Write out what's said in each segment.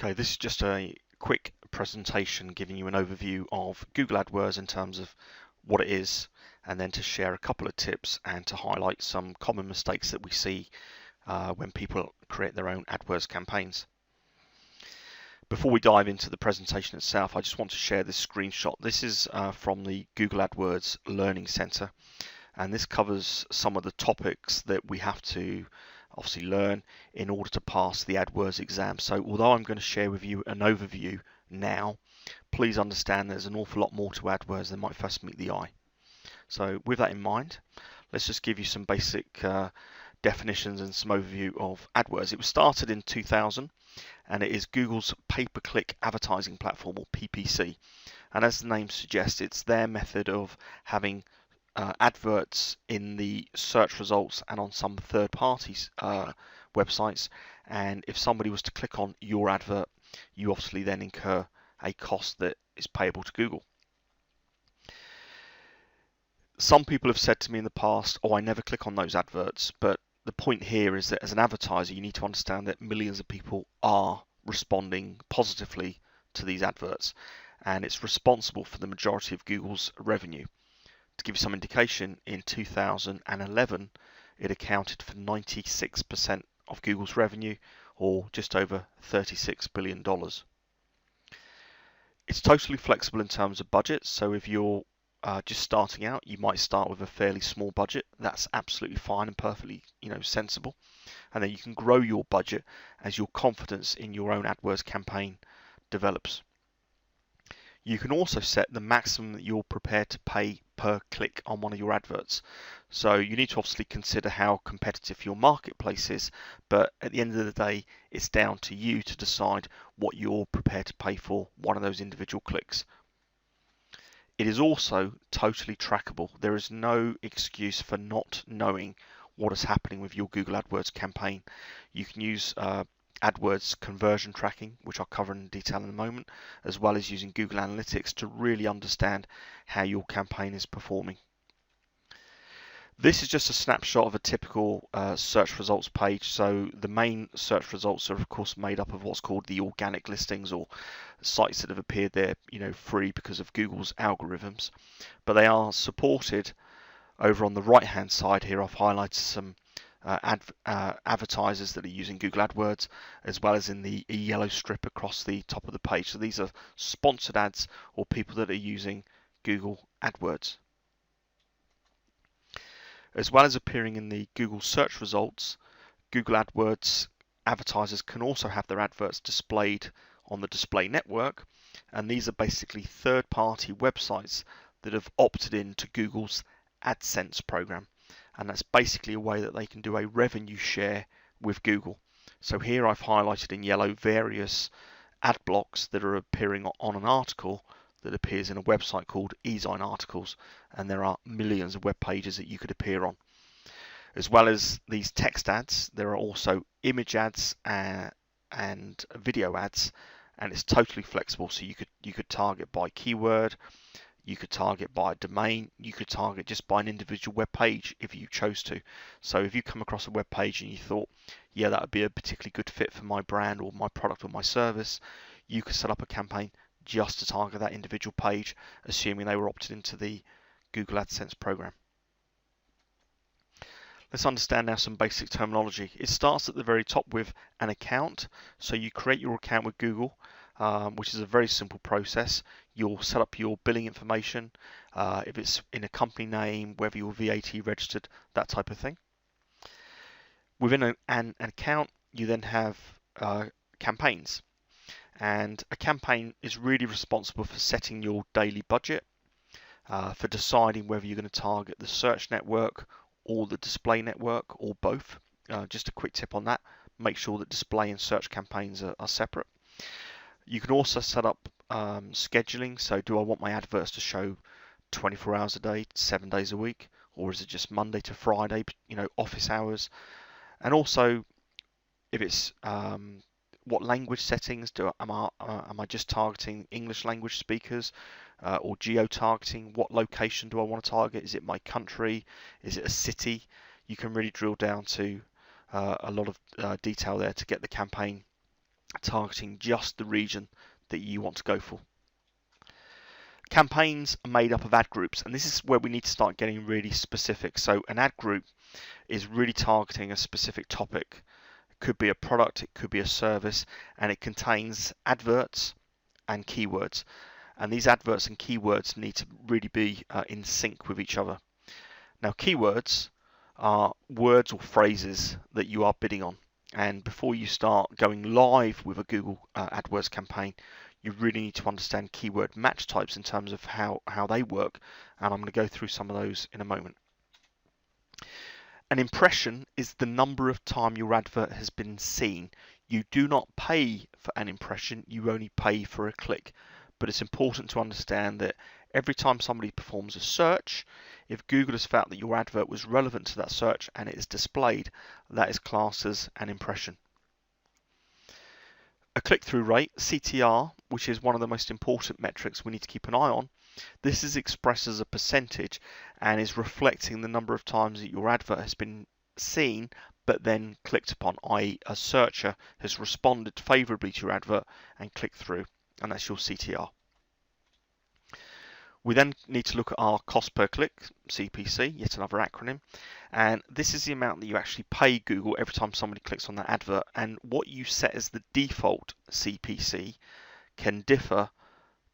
Okay, this is just a quick presentation giving you an overview of Google AdWords in terms of what it is, and then to share a couple of tips and to highlight some common mistakes that we see when people create their own AdWords campaigns. Before we dive into the presentation itself, I just want to share this screenshot. This is from the Google AdWords Learning Center, and this covers some of the topics that we have to obviously learn in order to pass the AdWords exam. So although I'm going to share with you an overview now, please understand there's an awful lot more to AdWords than might first meet the eye. So with that in mind, let's just give you some basic definitions and some overview of AdWords. It was started in 2000 and it is Google's pay-per-click advertising platform, or PPC. And as the name suggests, it's their method of having adverts in the search results and on some third parties websites, and if somebody was to click on your advert, you obviously then incur a cost that is payable to Google. Some people have said to me in the past, oh, I never click on those adverts, but the point here is that as an advertiser you need to understand that millions of people are responding positively to these adverts, and it's responsible for the majority of Google's revenue. To give you some indication, in 2011 it accounted for 96% of Google's revenue, or just over $36 billion. It's totally flexible in terms of budget, so if you're just starting out, you might start with a fairly small budget. That's absolutely fine and perfectly sensible, and then you can grow your budget as your confidence in your own AdWords campaign develops. You can also set the maximum that you're prepared to pay per click on one of your adverts. So you need to obviously consider how competitive your marketplace is, but at the end of the day, it's down to you to decide what you're prepared to pay for one of those individual clicks. It is also totally trackable. There is no excuse for not knowing what is happening with your Google AdWords campaign. You can use AdWords conversion tracking, which I'll cover in detail in a moment, as well as using Google Analytics to really understand how your campaign is performing. This is just a snapshot of a typical search results page. So the main search results are of course made up of what's called the organic listings, or sites that have appeared there free because of Google's algorithms, but they are supported over on the right hand side here. I've highlighted some advertisers that are using Google AdWords, as well as in the yellow strip across the top of the page. So these are sponsored ads or people that are using Google AdWords. As well as appearing in the Google search results, Google AdWords advertisers can also have their adverts displayed on the display network, and these are basically third-party websites that have opted into Google's AdSense program. And that's basically a way that they can do a revenue share with Google. So here I've highlighted in yellow various ad blocks that are appearing on an article that appears in a website called eZine Articles, and there are millions of web pages that you could appear on. As well as these text ads, there are also image ads and video ads, and it's totally flexible. So you could target by keyword, you could target by a domain, you could target just by an individual web page if you chose to. So if you come across a web page and you thought, yeah, that would be a particularly good fit for my brand or my product or my service, you could set up a campaign just to target that individual page, assuming they were opted into the Google AdSense program. Let's understand now some basic terminology. It starts at the very top with an account. So you create your account with Google, which is a very simple process. You'll set up your billing information, if it's in a company name, whether you're VAT registered, that type of thing. Within an account, you then have campaigns. And a campaign is really responsible for setting your daily budget, for deciding whether you're going to target the search network or the display network, or both. Just a quick tip on that, make sure that display and search campaigns are separate. You can also set up scheduling. So do I want my adverts to show 24 hours a day, 7 days a week, or is it just Monday to Friday, office hours? And also if it's what language settings am I just targeting English language speakers, or geo-targeting? What location do I want to target? Is it my country? Is it a city? You can really drill down to a lot of detail there to get the campaign targeting just the region that you want to go for. Campaigns are made up of ad groups, and this is where we need to start getting really specific. So an ad group is really targeting a specific topic. It could be a product, it could be a service, and it contains adverts and keywords. And these adverts and keywords need to really be in sync with each other. Now, keywords are words or phrases that you are bidding on. And before you start going live with a Google AdWords campaign, you really need to understand keyword match types in terms of how they work. And I'm going to go through some of those in a moment. An impression is the number of times your advert has been seen. You do not pay for an impression, you only pay for a click. But it's important to understand that every time somebody performs a search, if Google has found that your advert was relevant to that search and it is displayed, that is classed as an impression. A click-through rate, CTR, which is one of the most important metrics we need to keep an eye on, this is expressed as a percentage and is reflecting the number of times that your advert has been seen but then clicked upon, i.e. a searcher has responded favourably to your advert and clicked through, and that's your CTR. We then need to look at our cost per click, CPC, yet another acronym, and this is the amount that you actually pay Google every time somebody clicks on that advert, and what you set as the default CPC can differ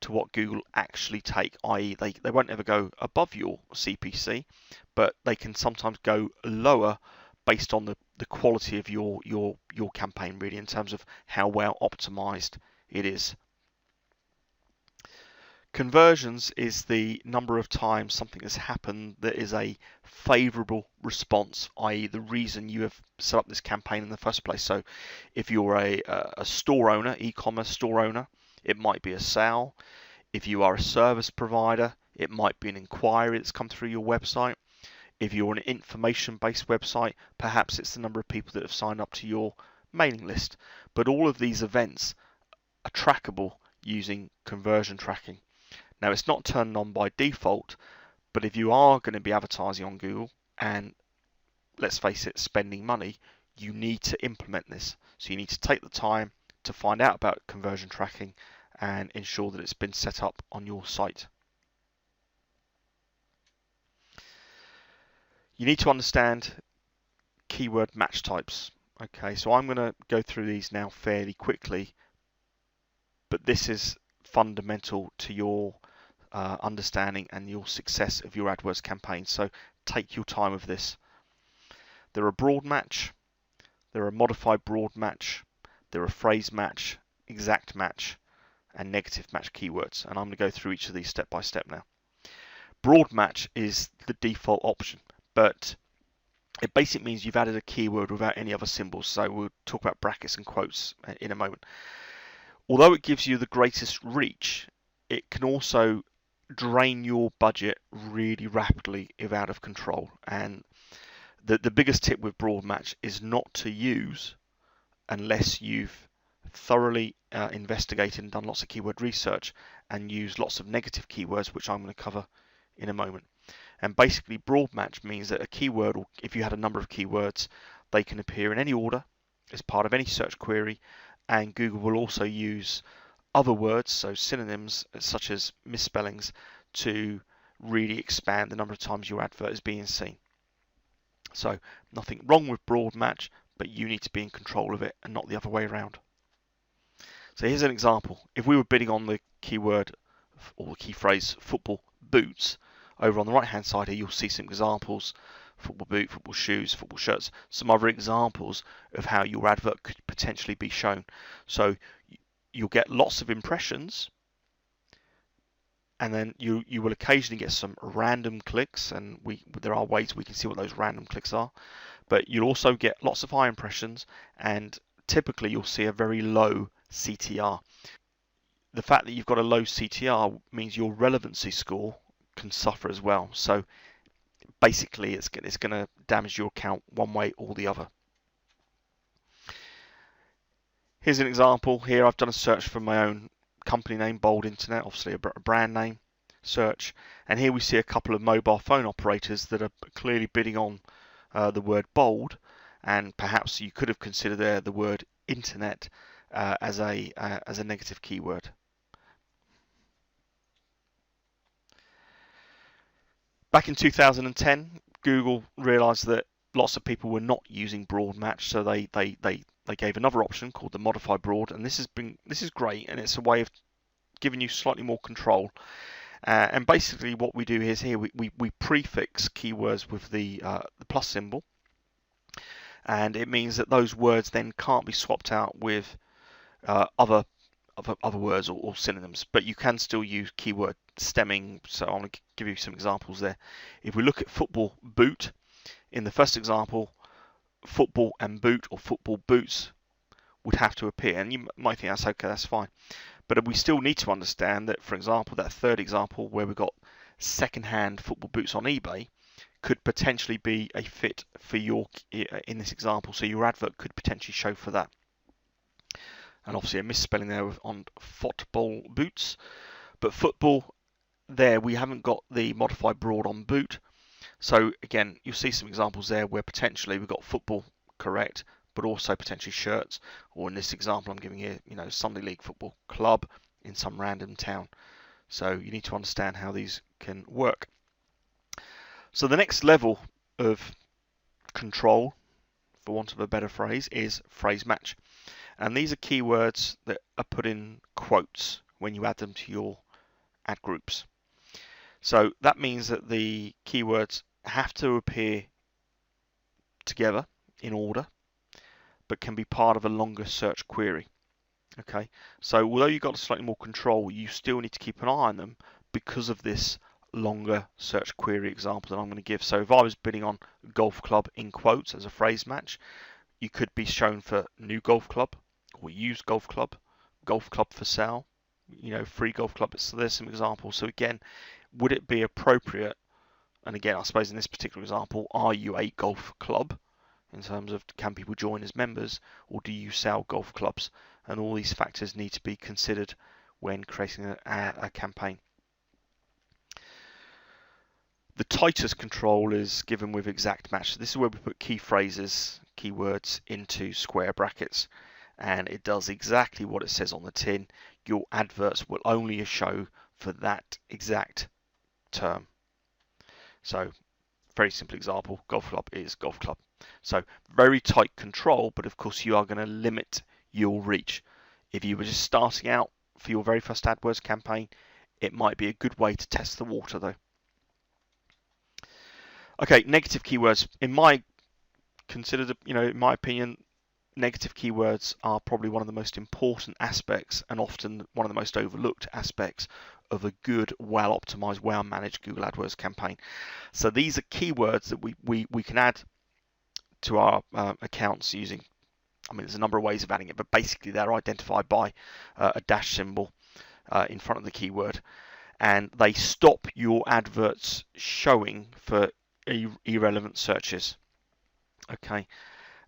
to what Google actually take, i.e. they won't ever go above your CPC, but they can sometimes go lower based on the quality of your campaign, really, in terms of how well optimized it is. Conversions is the number of times something has happened that is a favorable response, i.e. the reason you have set up this campaign in the first place. So if you're a store owner, e-commerce store owner, it might be a sale. If you are a service provider, it might be an inquiry that's come through your website. If you're an information-based website, perhaps it's the number of people that have signed up to your mailing list. But all of these events are trackable using conversion tracking. Now, it's not turned on by default, but if you are going to be advertising on Google and, let's face it, spending money, you need to implement this. So you need to take the time to find out about conversion tracking and ensure that it's been set up on your site. You need to understand keyword match types. Okay, so I'm going to go through these now fairly quickly, but this is fundamental to your understanding and your success of your AdWords campaign. So take your time with this. There are broad match, there are modified broad match, there are phrase match, exact match, and negative match keywords. And I'm going to go through each of these step by step now. Broad match is the default option, but it basically means you've added a keyword without any other symbols. So we'll talk about brackets and quotes in a moment. Although it gives you the greatest reach, it can also drain your budget really rapidly if out of control. And the biggest tip with broad match is not to use unless you've thoroughly investigated and done lots of keyword research and used lots of negative keywords, which I'm going to cover in a moment. And basically broad match means that a keyword, or if you had a number of keywords, they can appear in any order as part of any search query, and Google will also use other words, so synonyms such as misspellings, to really expand the number of times your advert is being seen. So nothing wrong with broad match, but you need to be in control of it and not the other way around. So here's an example. If we were bidding on the keyword or the key phrase football boots, over on the right hand side here you'll see some examples: football boot, football shoes, football shirts, some other examples of how your advert could potentially be shown. So you'll get lots of impressions, and then you will occasionally get some random clicks, and there are ways we can see what those random clicks are, but you'll also get lots of high impressions, and typically you'll see a very low CTR. The fact that you've got a low CTR means your relevancy score can suffer as well. So basically it's going to damage your account one way or the other. Here's an example. Here I've done a search for my own company name, Bold Internet, obviously a brand name search, and here we see a couple of mobile phone operators that are clearly bidding on the word bold, and perhaps you could have considered there the word internet as a negative keyword. Back in 2010, Google realized that lots of people were not using broad match, so they gave another option called the modify broad, and this is great, and it's a way of giving you slightly more control. And basically what we do is here we prefix keywords with the plus symbol, and it means that those words then can't be swapped out with other words or synonyms, but you can still use keyword stemming. So I'm going to give you some examples there. If we look at football boot, in the first example, football and boot or football boots would have to appear, and you might think that's okay, that's fine, but we still need to understand that, for example, that third example where we've got second-hand football boots on eBay could potentially be a fit for your, in this example, so your advert could potentially show for that. And obviously a misspelling there on football boots, but football there we haven't got the modified broad on boot. So again, you'll see some examples there where potentially we've got football correct, but also potentially shirts, or in this example I'm giving here, Sunday League Football Club in some random town. So you need to understand how these can work. So the next level of control, for want of a better phrase, is phrase match. And these are keywords that are put in quotes when you add them to your ad groups. So that means that the keywords have to appear together in order, but can be part of a longer search query. Okay, so although you've got slightly more control, you still need to keep an eye on them because of this longer search query example that I'm going to give. So if I was bidding on golf club in quotes as a phrase match, you could be shown for new golf club, or used golf club for sale, free golf club. So there's some examples. So again, would it be appropriate? And again, I suppose in this particular example, are you a golf club in terms of can people join as members, or do you sell golf clubs? And all these factors need to be considered when creating a campaign. The tightest control is given with exact match. So this is where we put key phrases, keywords into square brackets, and it does exactly what it says on the tin. Your adverts will only show for that exact term. So very simple example, golf club is golf club. So very tight control, but of course you are going to limit your reach. If you were just starting out for your very first AdWords campaign, it might be a good way to test the water though. Okay, negative keywords. In my opinion, negative keywords are probably one of the most important aspects and often one of the most overlooked aspects of a good, well-optimized, well-managed Google AdWords campaign. So these are keywords that we can add to our accounts using, there's a number of ways of adding it, but basically they're identified by a dash symbol in front of the keyword, and they stop your adverts showing for irrelevant searches. Okay,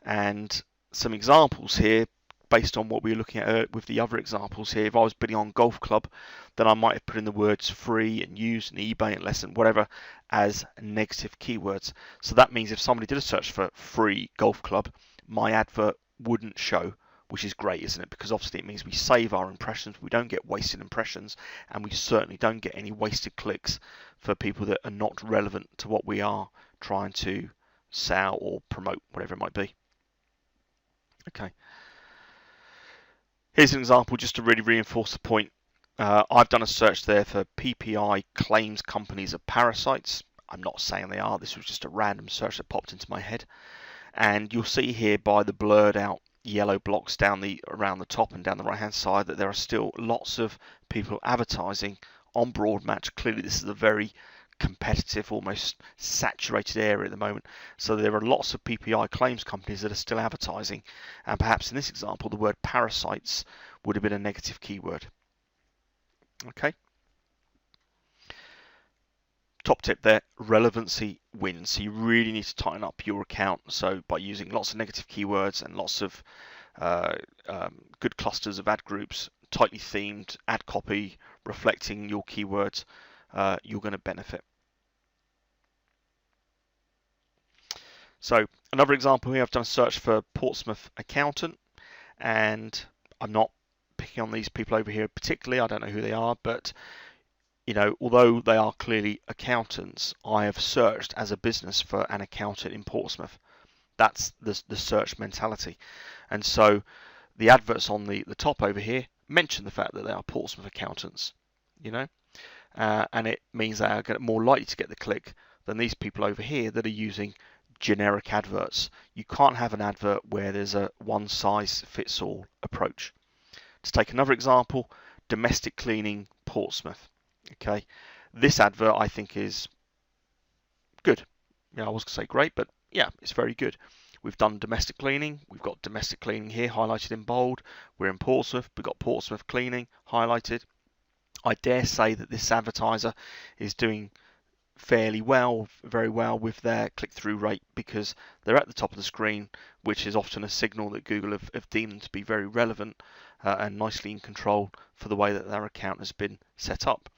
and some examples here based on what we were looking at with the other examples here. If I was bidding on golf club, then I might have put in the words free and used and eBay and lesson, whatever, as negative keywords. So that means if somebody did a search for free golf club, my advert wouldn't show, which is great, isn't it? Because obviously it means we save our impressions, we don't get wasted impressions, and we certainly don't get any wasted clicks for people that are not relevant to what we are trying to sell or promote, whatever it might be. Okay. Here's an example just to really reinforce the point. I've done a search there for PPI claims companies are parasites. I'm not saying they are, this was just a random search that popped into my head. And you'll see here by the blurred out yellow blocks around the top and down the right hand side that there are still lots of people advertising on broad match. Clearly this is a very competitive, almost saturated area at the moment. So there are lots of PPI claims companies that are still advertising, and perhaps in this example the word parasites would have been a negative keyword. Okay. Top tip there, relevancy wins. So you really need to tighten up your account. So by using lots of negative keywords and lots of good clusters of ad groups, tightly themed ad copy reflecting your keywords, you're going to benefit. So another example here, I've done a search for Portsmouth accountant, and I'm not picking on these people over here particularly. I don't know who they are, but although they are clearly accountants, I have searched as a business for an accountant in Portsmouth. That's the search mentality. And so the adverts on the top over here mention the fact that they are Portsmouth accountants, and it means they are more likely to get the click than these people over here that are using generic adverts. You can't have an advert where there's a one-size-fits-all approach. To take another example, domestic cleaning Portsmouth. Okay, this advert I think is good. I was going to say great, but yeah, it's very good. We've done domestic cleaning. We've got domestic cleaning here highlighted in bold. We're in Portsmouth. We've got Portsmouth cleaning highlighted. I dare say that this advertiser is doing fairly well, very well with their click-through rate, because they're at the top of the screen, which is often a signal that Google have deemed them to be very relevant and nicely in control for the way that their account has been set up.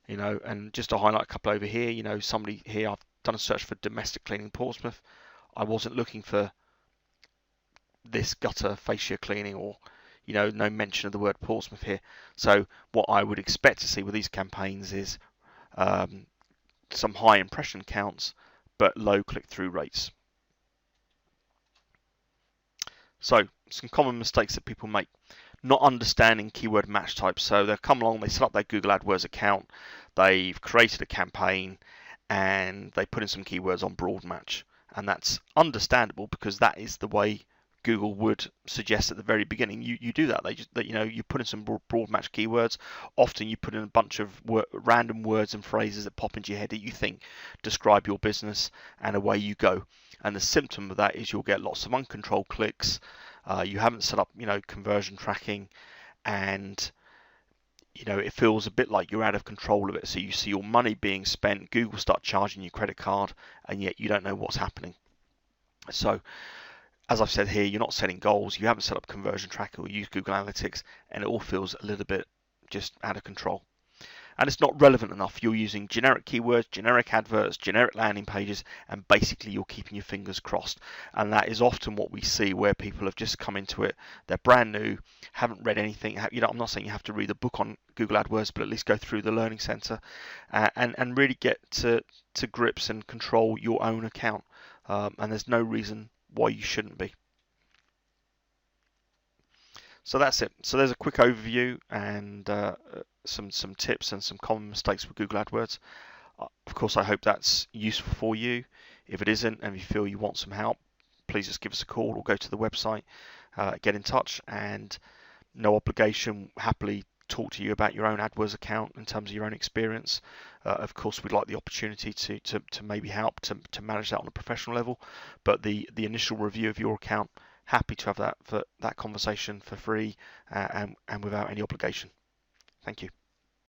And just to highlight a couple over here, somebody here, I've done a search for domestic cleaning Portsmouth. I wasn't looking for this gutter fascia cleaning or no mention of the word Portsmouth here. So what I would expect to see with these campaigns is some high impression counts but low click-through rates. So some common mistakes that people make: not understanding keyword match types. So they'll come along, they set up their Google AdWords account, they've created a campaign, and they put in some keywords on broad match, and that's understandable because that is the way Google would suggest at the very beginning you do that. You put in some broad match keywords. Often you put in a bunch of random words and phrases that pop into your head that you think describe your business, and away you go. And the symptom of that is you'll get lots of uncontrolled clicks. You haven't set up conversion tracking, and it feels a bit like you're out of control of it. So you see your money being spent, Google start charging your credit card, and yet you don't know what's happening. So as I've said here, you're not setting goals, you haven't set up conversion tracker or used Google Analytics, and it all feels a little bit just out of control. And it's not relevant enough. You're using generic keywords, generic adverts, generic landing pages, and basically you're keeping your fingers crossed. And that is often what we see, where people have just come into it, they're brand new, haven't read anything. I'm not saying you have to read the book on Google AdWords, but at least go through the learning center and really get to grips and control your own account. And there's no reason why you shouldn't be. So that's it. So there's a quick overview and some tips and some common mistakes with Google AdWords. Of course, I hope that's useful for you. If it isn't, and you feel you want some help, please just give us a call or go to the website, get in touch, and no obligation, happily talk to you about your own AdWords account in terms of your own experience. Of course, we'd like the opportunity to maybe help to manage that on a professional level, but the initial review of your account, happy to have that conversation for free and without any obligation. Thank you.